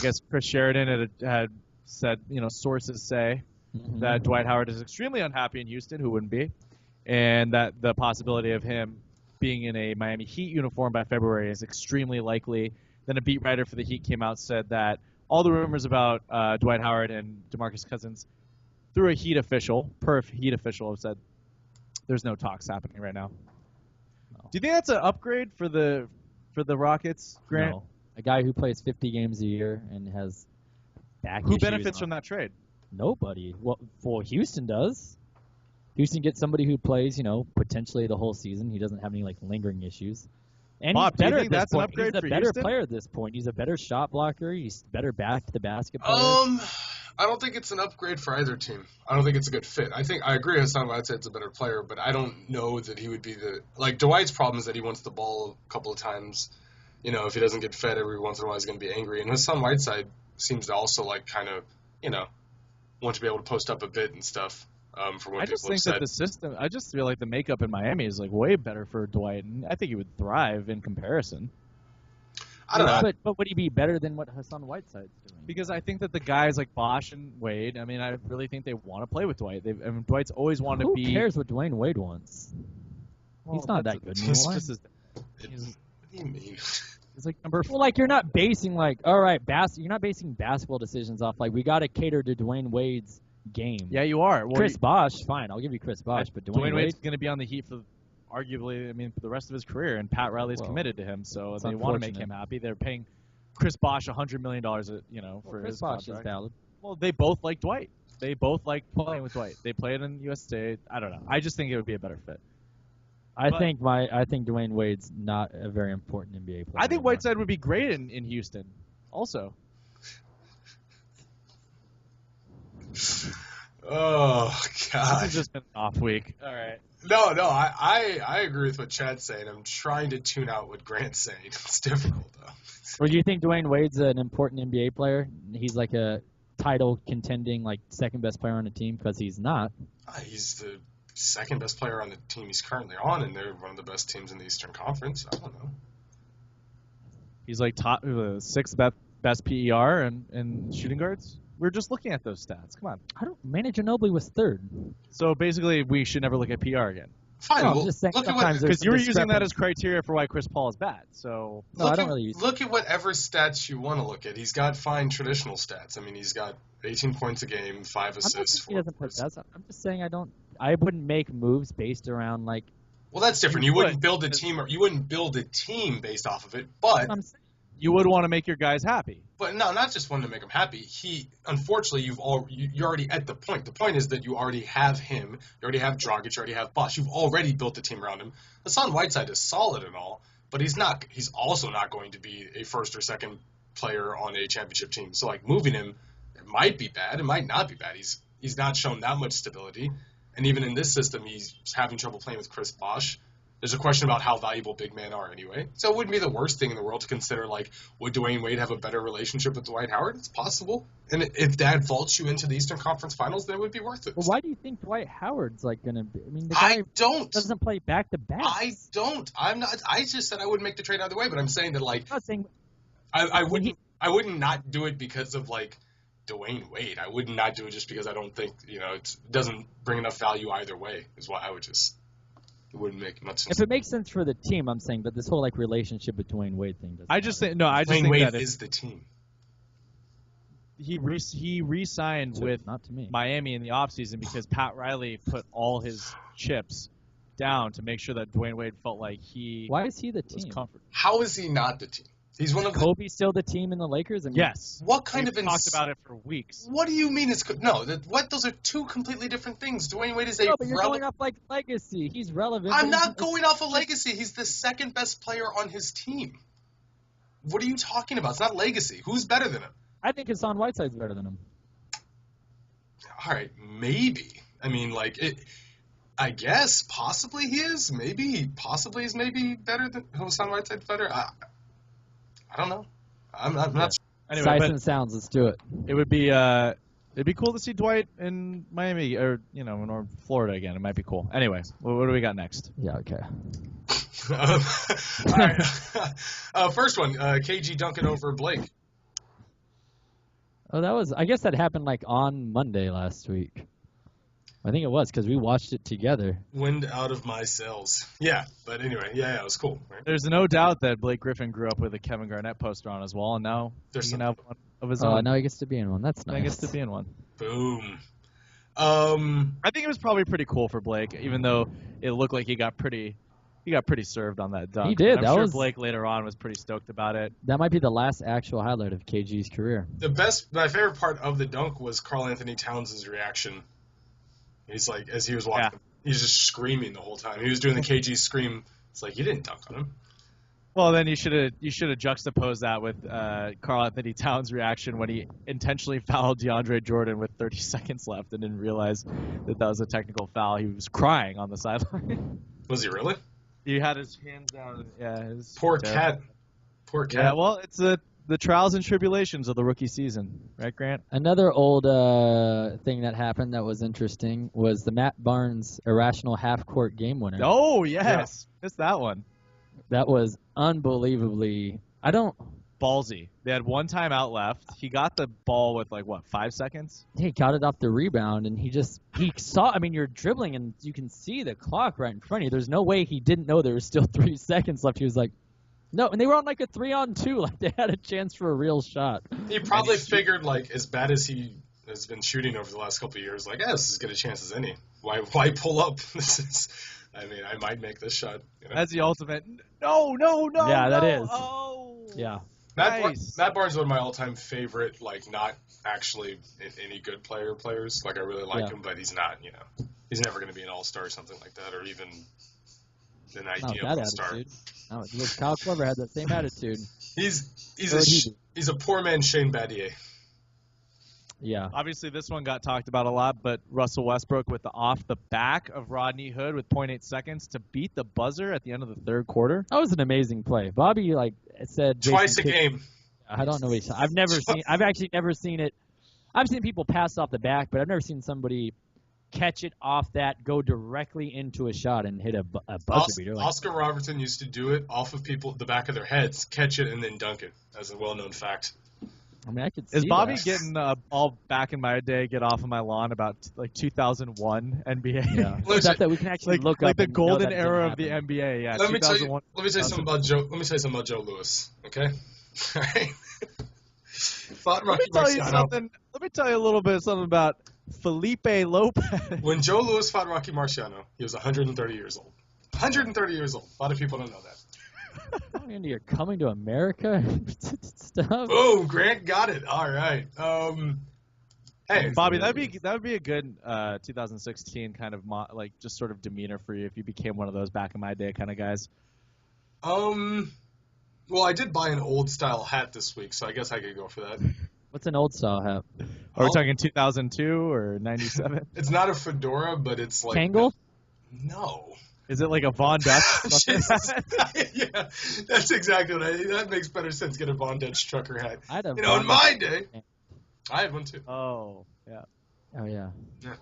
guess Chris Sheridan had said, sources say that Dwight Howard is extremely unhappy in Houston, who wouldn't be, and that the possibility of him being in a Miami Heat uniform by February is extremely likely. Then a beat writer for the Heat came out and said that all the rumors about Dwight Howard and DeMarcus Cousins through a Heat official, have said there's no talks happening right now. No. Do you think that's an upgrade for the Rockets, Grant? No. A guy who plays 50 games a year and has back Who benefits from that trade? Nobody. Well, Houston does. Houston gets somebody who plays, potentially the whole season. He doesn't have any lingering issues. And Bob, he's better do you think that's point. An upgrade he's for a better Houston? player at this point. He's a better shot blocker. He's better back to the basket player. I don't think it's an upgrade for either team. I don't think it's a good fit. I agree with Hassan Whiteside's a better player, but I don't know that he would be Dwight's problem is that he wants the ball a couple of times. If he doesn't get fed every once in a while, he's going to be angry. And Hassan Whiteside seems to also want to be able to post up a bit and stuff. From what I just people think have that said. the system. I just feel like the makeup in Miami is way better for Dwight, and I think he would thrive in comparison. I don't know. But would he be better than what Hassan Whiteside's doing? Because I think that the guys like Bosch and Wade, I really think they want to play with Dwight. Dwight's always wanted to be. Who cares what Dwayne Wade wants? He's not that good anymore. What do you mean? He's like number 4. Well, you're not basing all right, you're not basing basketball decisions off we got to cater to Dwayne Wade's game. Yeah, you are. Well, Chris Bosh, fine. I'll give you Chris Bosh, but Dwayne Wade's going to be on the Heat for arguably, for the rest of his career, and Pat Riley's committed to him, so they want to make him happy. They're paying Chris Bosh $100 million, for his contract. Chris Bosh is valid. Well, they both like Dwight. They both like playing with Dwight. They played in USA. I don't know. I just think it would be a better fit. I think Dwayne Wade's not a very important NBA player. I think Whiteside would be great in Houston, also. Oh God! This has just been an off week. All right. No, I agree with what Chad's saying. I'm trying to tune out what Grant's saying. It's difficult though. Or do you think Dwayne Wade's an important NBA player? He's like a title contending, like second best player on the team, because he's not. He's the second best player on the team he's currently on, and they're one of the best teams in the Eastern Conference. I don't know. He's like top sixth best PER and shooting guards. We're just looking at those stats. Come on. Manu Ginobili was third. So basically, we should never look at PR again. Fine. No, I'm just saying, because you were using that as criteria for why Chris Paul is bad. So no, I don't really use. Look at whatever stats you want to look at. He's got fine traditional stats. I mean, he's got 18 points a game, 5 assists. I'm just saying I wouldn't make moves based around like. Well, that's different. You wouldn't build a team, or you wouldn't build a team based off of it. But you would want to make your guys happy. But no, not just wanting to make them happy. Unfortunately, you're already at the point. The point is that you already have him. You already have Dragic. You already have Bosh. You've already built a team around him. Hassan Whiteside is solid and all, but he's not. He's also not going to be a first or second player on a championship team. So like moving him, it might be bad. It might not be bad. He's not shown that much stability, and even in this system, he's having trouble playing with Chris Bosh. There's a question about how valuable big men are anyway. So it wouldn't be the worst thing in the world to consider, like, would Dwayne Wade have a better relationship with Dwight Howard? It's possible. And if that vaults you into the Eastern Conference Finals, then it would be worth it. Well, why do you think Dwight Howard's, like, going to be? I mean, the guy doesn't play back-to-back. I don't. I'm not. I just said I wouldn't make the trade either way, but I'm saying that, like, I wouldn't not do it because of, like, Dwayne Wade. I would not do it just because I don't think, it doesn't bring enough value either way, is why I would just. It wouldn't make much sense. If it makes sense for the team, I'm saying, but this whole like relationship with Dwayne Wade thing doesn't. Dwayne Wade is the team. He re-signed with Miami in the offseason because Pat Riley put all his chips down to make sure that Dwayne Wade felt like he. Why is he the team? How is he not the team? He's one of Kobe still the team in the Lakers? Yes. What kind of talked about it for weeks. What do you mean it's those are two completely different things. Dwayne Wade is but you're going off like legacy. He's relevant. I'm not going off a legacy. He's the second best player on his team. What are you talking about? It's not legacy. Who's better than him? I think Hassan Whiteside's better than him. All right, maybe. I mean, I guess possibly he is. Possibly he's better than Hassan Whiteside's better. I don't know. I'm not. Yeah. Anyway, Sights and sounds. Let's do it. It would be it'd be cool to see Dwight in Miami or in Florida again. It might be cool. Anyway, what do we got next? Yeah. Okay. All right. First one. KG dunking over Blake. Oh, I guess that happened like on Monday last week. I think it was because we watched it together. Wind out of my sails. Yeah, but anyway, it was cool. Right? There's no doubt that Blake Griffin grew up with a Kevin Garnett poster on his wall, and now he can have one of his own. Now he gets to be in one. That's nice. He gets to be in one. Boom. I think it was probably pretty cool for Blake, even though it looked like he got pretty served on that dunk. He did. I'm sure Blake later on was pretty stoked about it. That might be the last actual highlight of KG's career. My favorite part of the dunk was Karl Anthony Towns' reaction. He's like, as he was walking, he's just screaming the whole time. He was doing the KG scream. It's like, you didn't dunk on him. Well, then you should have juxtaposed that with Karl Anthony Towns' reaction when he intentionally fouled DeAndre Jordan with 30 seconds left and didn't realize that was a technical foul. He was crying on the sideline. Was he really? He had his hands down. Yeah, poor cat. Poor cat. Yeah, well, it's the trials and tribulations of the rookie season, right, Grant? Another old thing that happened that was interesting was the Matt Barnes irrational half-court game winner. Oh, yes. Yeah. Missed that one. That was unbelievably ballsy. They had one timeout left. He got the ball with 5 seconds? He got it off the rebound, and he saw, I mean, you're dribbling, and you can see the clock right in front of you. There's no way he didn't know there was still 3 seconds left. He was like, no, and they were on a 3-on-2. They had a chance for a real shot. He probably figured, as bad as has been shooting over the last couple of years, like, this is as good a chance as any. Why pull up? I mean, I might make this shot. That's the ultimate. No. Yeah, that is. Oh. Yeah. Matt Barnes is one of my all-time favorite, like, not actually any good players. Like, I really like him, but he's not, he's never going to be an all-star or something like that, or even an ideal all-star. No, Kyle Korver had that same attitude. He's a poor man Shane Battier. Yeah. Obviously, this one got talked about a lot, but Russell Westbrook with the off the back of Rodney Hood with 0.8 seconds to beat the buzzer at the end of the third quarter. That was an amazing play. Bobby said twice a game. I don't know what he said. I've actually never seen it. I've seen people pass off the back, but I've never seen somebody catch it off that, go directly into a shot and hit a buzzer beater. Oscar Robertson used to do it off of the back of their heads, catch it, and then dunk it, as a well-known fact. I mean, I could see Is Bobby that. getting all back in my day, get off of my lawn about 2001 NBA? Yeah. Stuff that we can actually look up. Like the golden era of the NBA. Yeah. Let me tell you something about Joe Louis. Okay. All right. Let me tell you a little bit something about Felipe Lopez. When Joe Louis fought Rocky Marciano, he was 130 years old. 130 years old. A lot of people don't know that. Andy, you're coming to America stuff. Boom, Grant got it. All right. Hey, Bobby, that would be a good 2016 kind of just sort of demeanor for you if you became one of those back in my day kind of guys. Well, I did buy an old style hat this week, so I guess I could go for that. What's an old style hat? Are we talking 2002 or 97? It's not a fedora, but it's like Kangol? No. Is it like a Von Dutch? Yeah, that's exactly what that makes better sense. Get a Von Dutch trucker hat. In my day, I had one too. Oh, yeah. Oh, yeah. Yeah.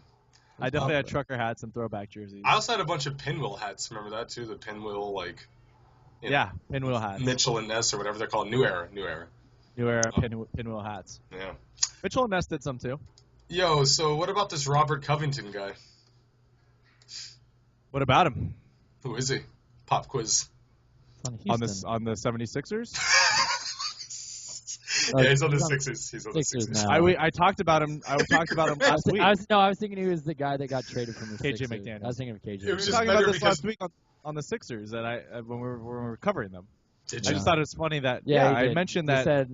I definitely had trucker hats and throwback jerseys. I also had a bunch of pinwheel hats. Remember that too? The pinwheel, pinwheel hats. Mitchell and Ness or whatever they're called. New era pinwheel hats. Yeah. Mitchell and Ness did some too. Yo, so what about this Robert Covington guy? What about him? Who is he? Pop quiz. On the 76ers? Yeah, he's on the Sixers. He's on the Sixers. Now. I talked about him. I talked about him last week. I was thinking he was the guy that got traded from the Sixers. KJ McDaniels. I was thinking of KJ. We were talking about this last week on the Sixers when we were covering them. I just thought it was funny that I mentioned that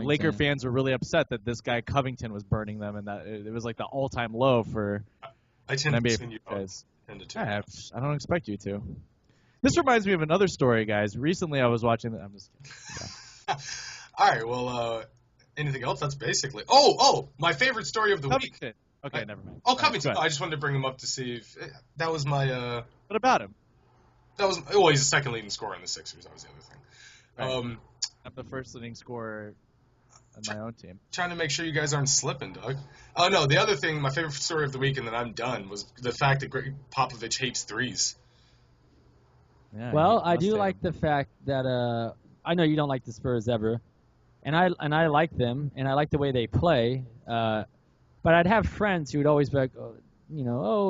Laker fans were really upset that this guy Covington was burning them, and that it was like the all-time low for NBA guys. I don't expect you to. This reminds me of another story, guys. Recently, I was watching. I'm just kidding. Yeah. All right. Well, anything else? That's basically. Oh, my favorite story of the week. Okay, never mind. Oh, Covington. I just wanted to bring him up to see if that was my. What about him? He's the second leading scorer in the Sixers. That was the other thing. Right. I'm the first leading scorer on my own team. Trying to make sure you guys aren't slipping, Doug. Oh, no, the other thing, my favorite story of the week, and then I'm done, was the fact that Greg Popovich hates threes. Yeah, well, I do like the fact that I know you don't like the Spurs ever, and I like them, and I like the way they play, but I'd have friends who would always be like,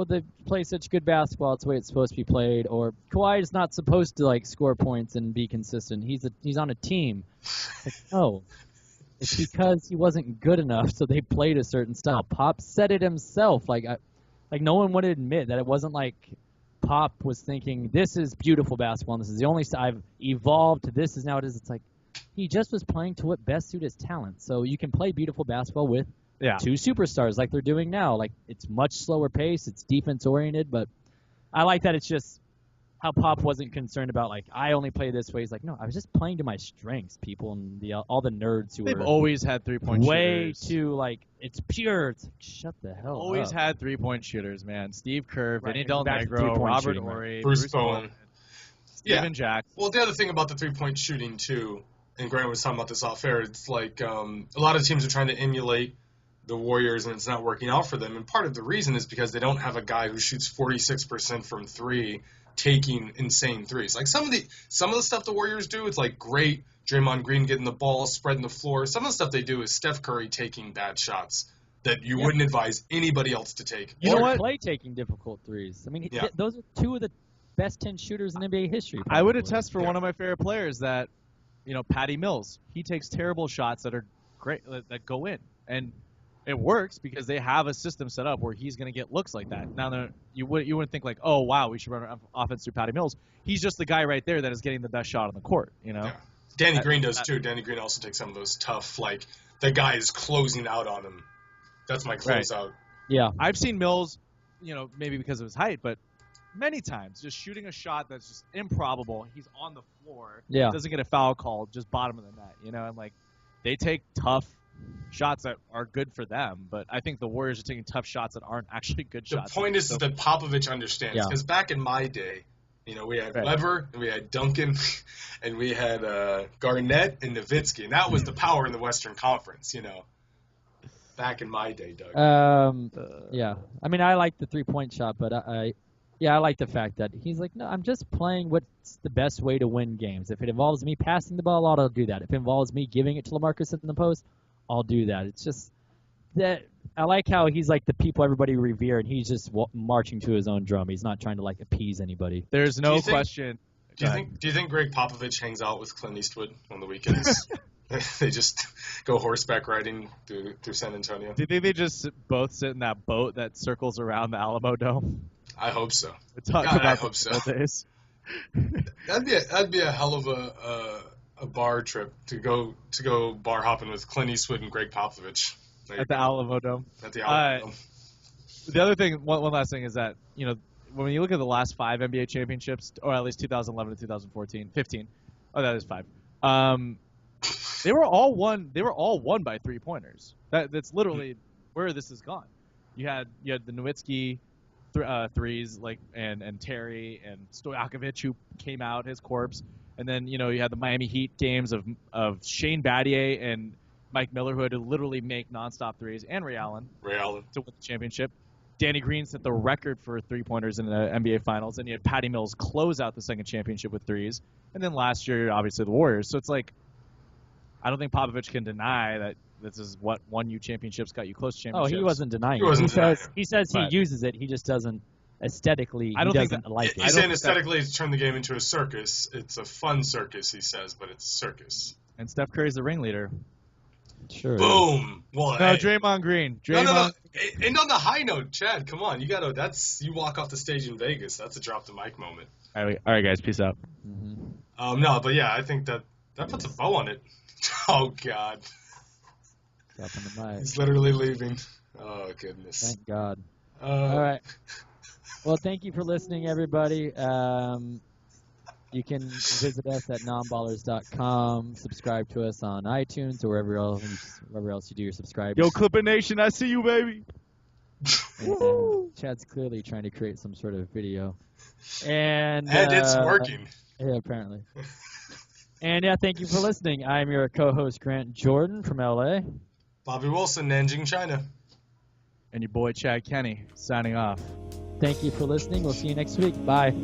they play such good basketball, it's the way it's supposed to be played, or Kawhi is not supposed to score points and be consistent. He's on a team. No. It's because he wasn't good enough, so they played a certain style. Pop said it himself. No one would admit that it wasn't like Pop was thinking, this is beautiful basketball, and this is the only style I've evolved. This is now it is. It's like he just was playing to what best suited his talent. So you can play beautiful basketball with two superstars like they're doing now. It's much slower pace. It's defense-oriented, but I like that it's just how Pop wasn't concerned about, I only play this way. He's like, no, I was just playing to my strengths, people, and all the nerds who They've always had three-point shooters. Way too, it's pure. It's shut the hell up. Always had three-point shooters, man. Steve Kerr, Vinny Del Negro, Robert Horry, Bruce Bowen, Steven Jackson. Well, the other thing about the three-point shooting, too, and Grant was talking about this off air, it's a lot of teams are trying to emulate the Warriors, and it's not working out for them. And part of the reason is because they don't have a guy who shoots 46% from three, taking insane threes. Some of the stuff the Warriors do, it's great. Draymond Green getting the ball, spreading the floor. Some of the stuff they do is Steph Curry taking bad shots that you wouldn't advise anybody else to take. You know what? Clay taking difficult threes. I mean, those are two of the best 10 shooters in NBA history. Probably. I would attest for one of my favorite players that, Patty Mills. He takes terrible shots that are great, that go in. And it works because they have a system set up where he's going to get looks like that. Now, you wouldn't think like, oh, wow, we should run offense through Patty Mills. He's just the guy right there that is getting the best shot on the court, you know? Yeah. Danny Green does too. Danny Green also takes some of those tough, like, the guy is closing out on him. That's my closeout. Right. Yeah. I've seen Mills, you know, maybe because of his height, but many times just shooting a shot that's just improbable. He's on the floor. Yeah. Doesn't get a foul called, just bottom of the net, you know? And, like, they take tough shots that are good for them, but I think the Warriors are taking tough shots that aren't actually good shots. The point is that Popovich understands, because back in my day, you know, we had Weber, and we had Duncan, and we had Garnett and Nowitzki, and that was the power in the Western Conference, you know. Back in my day, Doug. Yeah. I mean, I like the three-point shot, but I like the fact that he's like, no, I'm just playing what's the best way to win games. If it involves me passing the ball, I'll do that. If it involves me giving it to LaMarcus in the post, I'll do that. It's just that I like how he's like the people everybody revere, and he's just marching to his own drum. He's not trying to like appease anybody. There's no question. Do you think Greg Popovich hangs out with Clint Eastwood on the weekends? They just go horseback riding through San Antonio. Do you think they just both sit in that boat that circles around the Alamo Dome? I hope so. I hope so. Days. That'd be a hell of a bar trip to go bar hopping with Clint Eastwood and Greg Popovich at the Alamo Dome. At the Alamo Dome. The other thing, one last thing is that, you know, when you look at the last 5 NBA championships, or at least 2011 to 2014, 15. Oh, that is 5. They were all won by 3-pointers. That's literally where this has gone. You had the Nowitzki threes, like and Terry and Stojakovic, who came out his corpse, and then you had the Miami Heat games of Shane Battier and Mike Miller, who had to literally make nonstop threes, and Ray Allen to win the championship. Danny Green set the record for 3-pointers in the NBA Finals, and you had Patty Mills close out the second championship with threes, and then last year obviously the Warriors. So it's like, I don't think Popovich can deny that this is what won you championships, got you close to championships. Oh, he wasn't denying it. He says he uses it. He just doesn't aesthetically. I don't he think doesn't like it. He's saying aesthetically it's turned the game into a circus. It's a fun circus, he says, but it's a circus. And Steph Curry's the ringleader. Sure. Boom. Well, no, Draymond Green. No. And on the high note, Chad, come on. You walk off the stage in Vegas. That's a drop the mic moment. All right, guys. Peace out. Mm-hmm. No, but yeah, I think that puts a bow on it. Oh, God. Dropping the mic. He's literally leaving. Oh, goodness. Thank God. All right. Well, thank you for listening, everybody. You can visit us at nonballers.com, subscribe to us on iTunes or wherever else you do your subscribing. Yo, Clipper Nation, I see you, baby. And, Chad's clearly trying to create some sort of video. And it's working. Yeah, apparently. And, thank you for listening. I'm your co-host, Grant Jordan from L.A. Bobby Wilson, Nanjing, China. And your boy, Chad Kenny, signing off. Thank you for listening. We'll see you next week. Bye.